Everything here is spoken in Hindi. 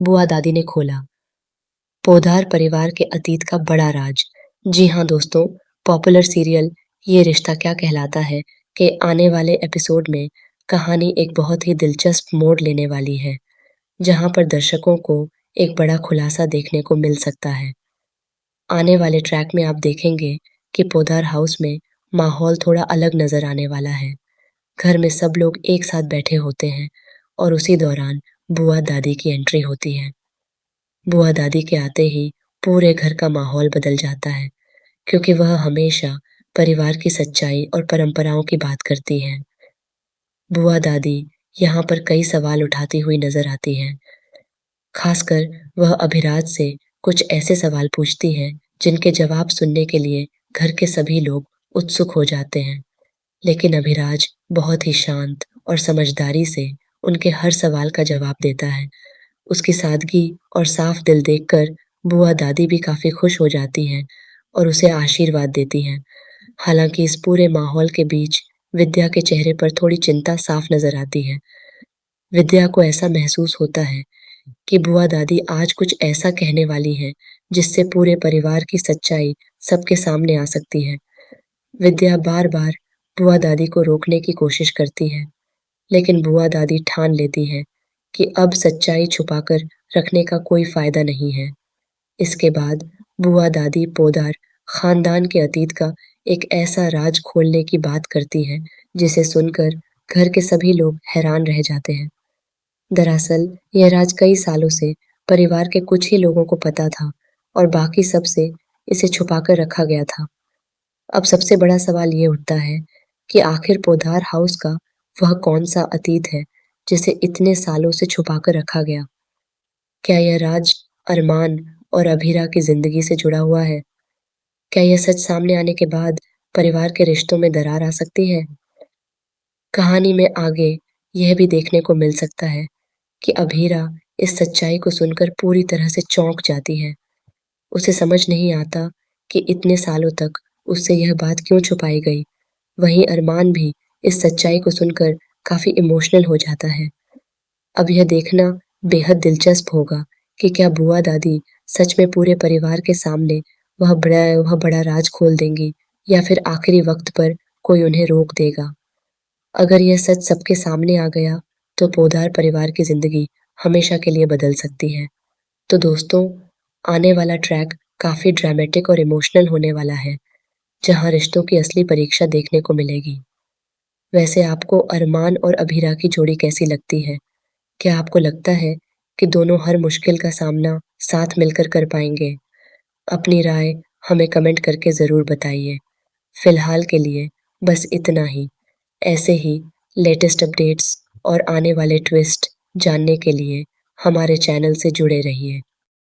बुआ दादी ने खोला। पोद्दार परिवार के अतीत का बड़ा राज। जी हाँ दोस्तों, पॉपुलर सीरियल ये रिश्ता क्या कहलाता है के आने वाले एपिसोड में कहानी एक बहुत ही दिलचस्प मोड़ लेने वाली है, जहाँ पर दर्शकों को एक बड़ा खुलासा देखने को मिल सकता है। आने वाले ट्रैक में आप देखेंगे कि पोद्दार हाउस में माहौल थोड़ा अलग नज़र आने वाला है। घर में सब लोग एक साथ बैठे होते हैं और उसी दौरान बुआ दादी की एंट्री होती है। बुआ दादी के आते ही पूरे घर का माहौल बदल जाता है, क्योंकि वह हमेशा परिवार की सच्चाई और परंपराओं की बात करती हैं। बुआ दादी यहाँ पर कई सवाल उठाती हुई नज़र आती हैं। खासकर वह अभिराज से कुछ ऐसे सवाल पूछती हैं, जिनके जवाब सुनने के लिए घर के सभी लोग उत्सुक हो जाते हैं। लेकिन अभिराज बहुत ही शांत और समझदारी से उनके हर सवाल का जवाब देता है। उसकी सादगी और साफ दिल देखकर बुआ दादी भी काफ़ी खुश हो जाती हैं और उसे आशीर्वाद देती हैं। हालाँकि इस पूरे माहौल के बीच विद्या के चेहरे पर थोड़ी चिंता साफ नज़र आती है। विद्या को ऐसा महसूस होता है कि बुआ दादी आज कुछ ऐसा कहने वाली हैं, जिससे पूरे परिवार की सच्चाई सबके सामने आ सकती है। विद्या बार-बार बुआ दादी को रोकने की कोशिश करती है, लेकिन बुआ दादी ठान लेती हैं कि अब सच्चाई छुपाकर रखने का कोई फ़ायदा नहीं है। इसके बाद बुआ दादी पोद्दार ख़ानदान के अतीत का एक ऐसा राज खोलने की बात करती हैं, जिसे सुनकर घर के सभी लोग हैरान रह जाते हैं। दरअसल यह राज कई सालों से परिवार के कुछ ही लोगों को पता था और बाकी सबसे इसे छुपाकर रखा गया था। अब सबसे बड़ा सवाल ये उठता है कि आखिर पोद्दार हाउस का वह कौन-सा अतीत है, जिसे इतने सालों से छुपाकर रखा गया? क्या यह राज अरमान और अभीरा की ज़िंदगी से जुड़ा हुआ है? क्या यह सच सामने आने के बाद परिवार के रिश्तों में दरार आ सकती है? कहानी में आगे यह भी देखने को मिल सकता है कि अभीरा इस सच्चाई को सुनकर पूरी तरह से चौंक जाती है। उसे समझ नहीं आता कि इतने सालों तक उससे यह बात क्यों छुपाई गई। वहीं अरमान भी इस सच्चाई को सुनकर काफ़ी इमोशनल हो जाता है। अब यह देखना बेहद दिलचस्प होगा कि क्या बुआ दादी सच में पूरे परिवार के सामने वह बड़ा राज खोल देंगी, या फिर आखिरी वक़्त पर कोई उन्हें रोक देगा। अगर यह सच सबके सामने आ गया, तो पोद्दार परिवार की ज़िंदगी हमेशा के लिए बदल सकती है। तो दोस्तों, आने वाला ट्रैक काफ़ी ड्रामेटिक और इमोशनल होने वाला है, जहाँ रिश्तों की असली परीक्षा देखने को मिलेगी। वैसे आपको अरमान और अभीरा की जोड़ी कैसी लगती है? क्या आपको लगता है कि दोनों हर मुश्किल का सामना साथ मिलकर कर पाएँगे? अपनी राय हमें कमेंट करके ज़रूर बताइए। फिलहाल के लिए बस इतना ही। ऐसे ही लेटेस्ट अपडेट्स और आने वाले ट्विस्ट जानने के लिए हमारे चैनल से जुड़े रहिए।